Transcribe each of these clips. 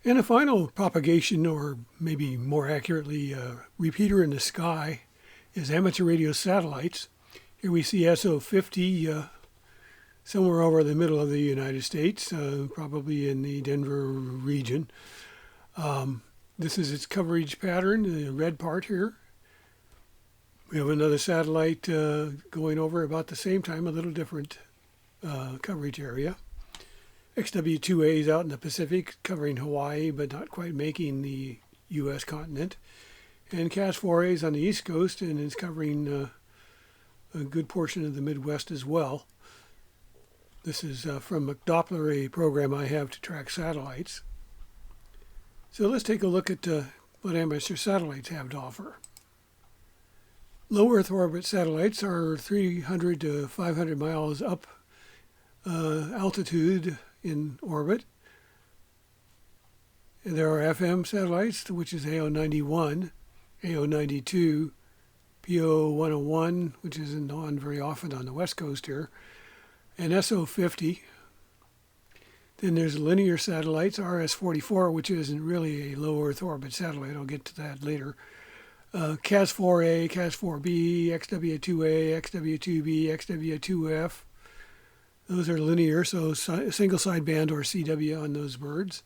And a final propagation, or maybe more accurately, repeater in the sky, is amateur radio satellites. Here we see SO50 somewhere over the middle of the United States, probably in the Denver region. This is its coverage pattern, the red part here. We have another satellite going over about the same time, a little different coverage area. XW2A is out in the Pacific, covering Hawaii, but not quite making the U.S. continent. And CAS4A is on the East Coast and is covering a good portion of the Midwest as well. This is from a Doppler, a program I have to track satellites. So let's take a look at what amateur satellites have to offer. Low Earth orbit satellites are 300 to 500 miles up altitude in orbit. There are FM satellites, which is AO91, AO92, PO101, which isn't on very often on the West Coast here, and SO50. Then there's linear satellites, RS-44, which isn't really a low Earth orbit satellite. I'll get to that later. CAS-4A, CAS-4B, XW2A, XW2B, XW2F. Those are linear, so single sideband or CW on those birds.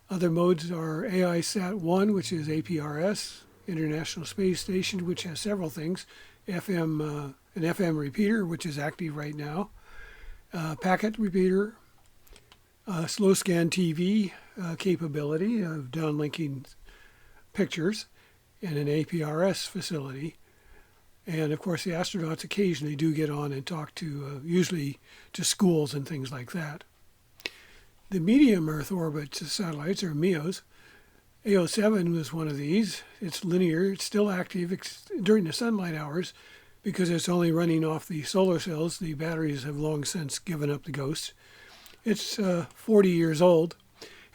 Other modes are AISat-1, which is APRS, International Space Station, which has several things. An FM repeater, which is active right now. Packet repeater. Slow scan TV capability of downlinking pictures. And an APRS facility. And of course the astronauts occasionally do get on and talk to, usually to schools and things like that. The medium Earth orbit satellites, or MEOs, AO7 was one of these. It's linear, it's still active during the sunlight hours because it's only running off the solar cells. The batteries have long since given up the ghost. It's 40 years old,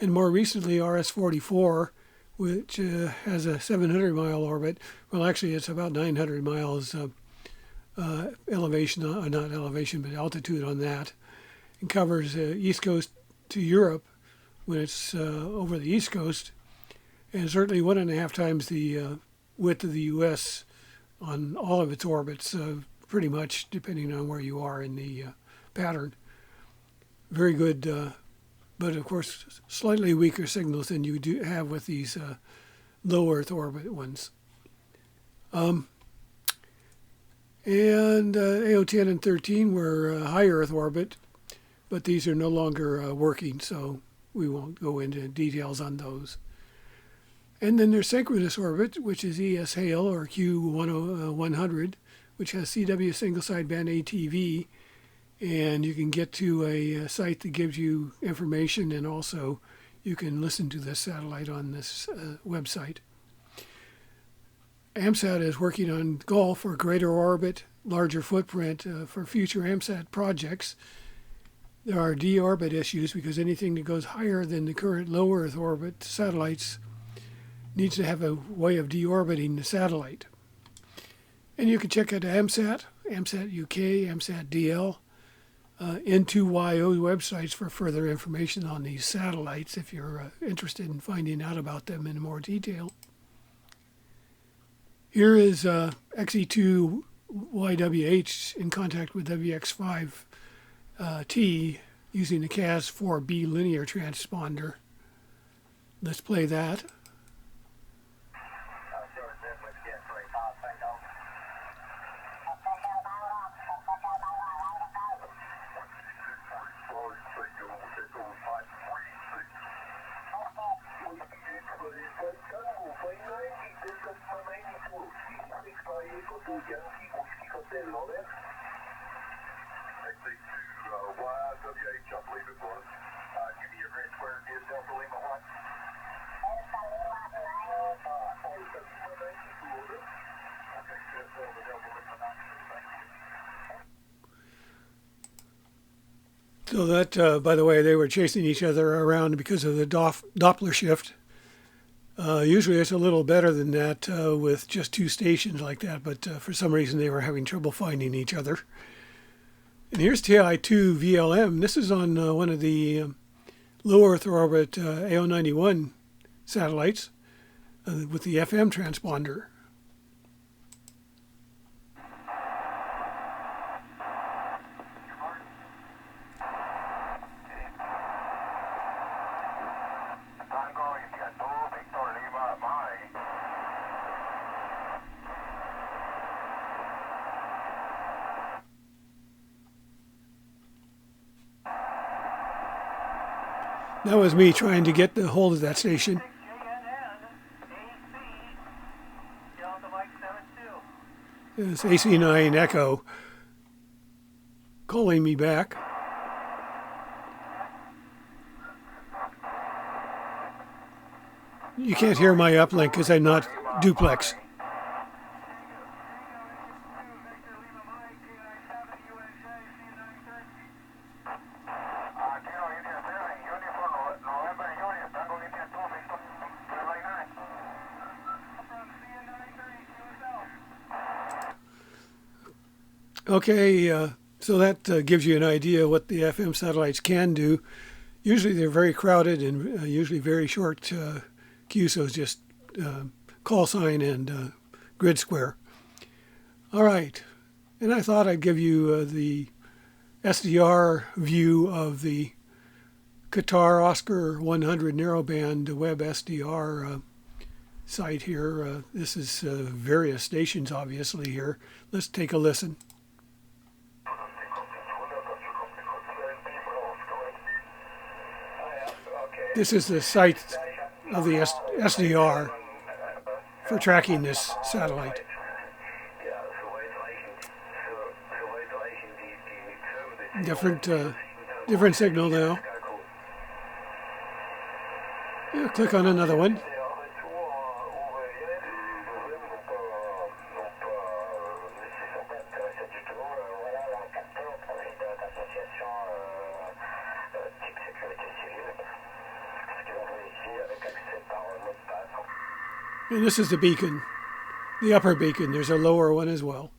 and more recently RS-44, which has a 700-mile orbit. Well, actually, it's about 900 miles elevation, not elevation, but altitude on that. It covers East Coast to Europe when it's over the East Coast, and certainly 1.5 times the width of the U.S. on all of its orbits, pretty much, depending on where you are in the pattern. Very good, but of course, slightly weaker signals than you do have with these low Earth orbit ones. And AO10 and 13 were high Earth orbit, but these are no longer working, so we won't go into details on those. And then there's synchronous orbit, which is ES-HALE or Q100, which has CW single sideband ATV, and you can get to a site that gives you information, and also you can listen to this satellite on this website. AMSAT is working on goal for greater orbit, larger footprint for future AMSAT projects. There are deorbit issues because anything that goes higher than the current low Earth orbit satellites needs to have a way of deorbiting the satellite. And you can check out AMSAT, AMSAT UK, AMSAT DL, N2YO websites for further information on these satellites if you're interested in finding out about them in more detail. Here is XE2YWH in contact with WX5T using the CAS4B linear transponder. Let's play that. So that, by the way, they were chasing each other around because of the Doppler shift. Usually it's a little better than that with just two stations like that, but for some reason they were having trouble finding each other. And here's TI2 VLM. This is on one of the low Earth orbit AO91 satellites with the FM transponder. That was me trying to get the hold of that station. It's AC9 Echo calling me back. You can't hear my uplink because I'm not duplex. Okay, so that gives you an idea what the FM satellites can do. Usually they're very crowded and usually very short QSOs, just call sign and grid square. All right, and I thought I'd give you the SDR view of the Qatar Oscar 100 narrowband web SDR site here. This is various stations, obviously, here. Let's take a listen. This is the site of the SDR for tracking this satellite. Different signal now. Yeah, click on another one. And this is the beacon, the upper beacon. There's a lower one as well.